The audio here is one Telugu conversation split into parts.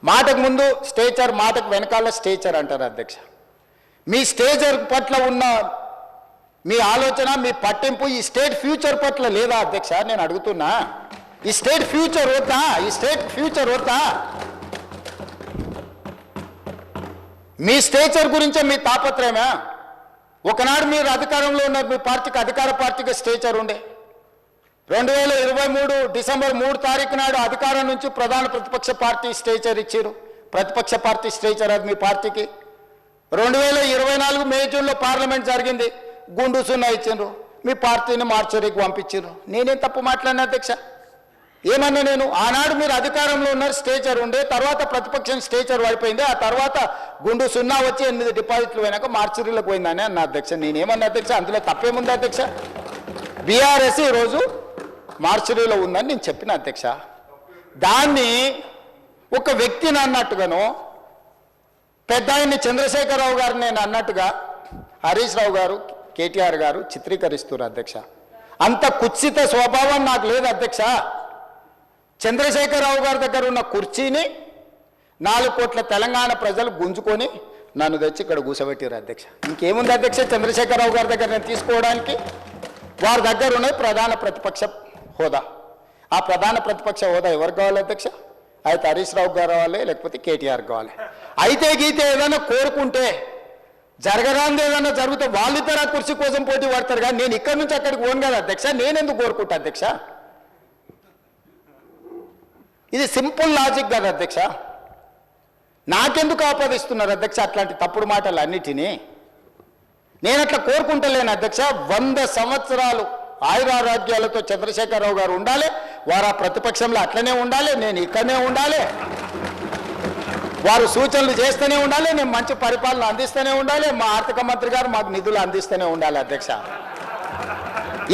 మాటకు ముందు స్టేచర్, మాటకు వెనకాల స్టేచర్ అంటారు అధ్యక్ష. మీ స్టేచర్ పట్ల ఉన్న మీ ఆలోచన, మీ పట్టింపు ఈ స్టేట్ ఫ్యూచర్ పట్ల లేదా అధ్యక్ష? నేను అడుగుతున్నా, ఈ స్టేట్ ఫ్యూచర్ వద్దా? ఈ స్టేట్ ఫ్యూచర్ వద్దా? మీ స్టేచర్ గురించే మీ తాపత్రయమా? ఒకనాడు మీరు అధికారంలో ఉన్నారు, మీ పార్టీకి అధికార పార్టీకి స్టేచర్ ఉండే. 2023 డిసెంబర్ 3 తారీఖు నాడు అధికారం నుంచి ప్రధాన ప్రతిపక్ష పార్టీ స్టేచర్ ఇచ్చారు. ప్రతిపక్ష పార్టీ స్టేచర్ అది మీ పార్టీకి. 2024 మే జూన్లో పార్లమెంట్ జరిగింది, గుండు సున్నా ఇచ్చిండ్రు, మీ పార్టీని మార్చరీకి పంపించారు. నేనేం తప్పు మాట్లాడినా అధ్యక్ష? ఏమన్నా నేను? ఆనాడు మీరు అధికారంలో ఉన్నారు, స్టేచర్ ఉండే, తర్వాత ప్రతిపక్షం స్టేచర్ పడిపోయింది, ఆ తర్వాత గుండు సున్నా వచ్చి 8 డిపాజిట్లు పోయినాక మార్చరీలకు పోయిందని అన్న అధ్యక్ష. నేనేమన్నా అధ్యక్ష? అందులో తప్పేముంది అధ్యక్ష? బీఆర్ఎస్ ఈరోజు మార్చరీలో ఉందని నేను చెప్పిన అధ్యక్ష. దాన్ని ఒక వ్యక్తిని అన్నట్టుగాను, పెద్ద ఆయన్ని చంద్రశేఖరరావు గారు నేను అన్నట్టుగా హరీష్ రావు గారు, కేటీఆర్ గారు చిత్రీకరిస్తున్నారు అధ్యక్ష. అంత కుత్సిత స్వభావం నాకు లేదు అధ్యక్ష. చంద్రశేఖరరావు గారి దగ్గర ఉన్న కుర్చీని 4 కోట్ల తెలంగాణ ప్రజలు గుంజుకొని నన్ను తెచ్చి ఇక్కడ కూర్చోబెట్టారు అధ్యక్ష. ఇంకేముంది అధ్యక్ష చంద్రశేఖరరావు గారి దగ్గర నేను తీసుకోవడానికి? వారి దగ్గర ఉన్నది ప్రధాన ప్రతిపక్ష హోదా. ఆ ప్రధాన ప్రతిపక్ష హోదా ఎవరికి కావాలి అధ్యక్ష? అయితే హరీష్ రావు గారు కావాలి, లేకపోతే కేటీఆర్ కావాలి. అయితే గీతే ఏదైనా కోరుకుంటే, జరగరాంది ఏదైనా జరిగితే వాళ్ళిద్దరు ఆ కుర్చీ కోసం పోటీ పడతారు. కానీ నేను ఇక్కడి నుంచి అక్కడికి పోను కదా అధ్యక్ష. నేనెందుకు కోరుకుంటా అధ్యక్ష? ఇది సింపుల్ లాజిక్ కదా అధ్యక్ష. నాకెందుకు ఆపాదిస్తున్నారు అధ్యక్ష అట్లాంటి తప్పుడు మాటలు అన్నిటినీ? నేను అట్లా కోరుకుంటలేను అధ్యక్ష. 100 సంవత్సరాలు ఆయురారోగ్యాలతో చంద్రశేఖరరావు గారు ఉండాలి, వారు ఆ ప్రతిపక్షంలో అట్లనే ఉండాలి, నేను ఇక్కడనే ఉండాలి, వారు సూచనలు చేస్తూనే ఉండాలి, నేను మంచి పరిపాలన అందిస్తూనే ఉండాలి, మా ఆర్థిక మంత్రి గారు మాకు నిధులు అందిస్తూనే ఉండాలి అధ్యక్ష.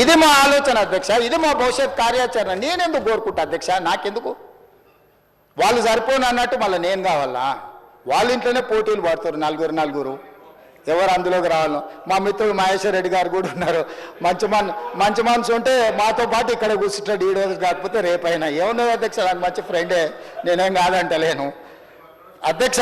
ఇది మా ఆలోచన అధ్యక్ష, ఇది మా భవిష్యత్ కార్యాచరణ. నేనెందుకు కోరుకుంటా అధ్యక్ష? నాకెందుకు? వాళ్ళు సరిపోను అన్నట్టు మళ్ళీ నేను కావాలా? వాళ్ళ ఇంట్లోనే పోటీలు పడతారు నలుగురు, ఎవరు అందులోకి రావాలను. మా మిత్రుడు మహేశ్వర్ రెడ్డి గారు కూడా ఉన్నారు. మంచి మనసు ఉంటే మాతో పాటు ఇక్కడ కూర్చుంటాడు, ఈ రోజు కాకపోతే రేపైనా. ఏమున్నది అధ్యక్ష, నాకు మంచి ఫ్రెండే, నేనేం కాదంటలేను అధ్యక్ష.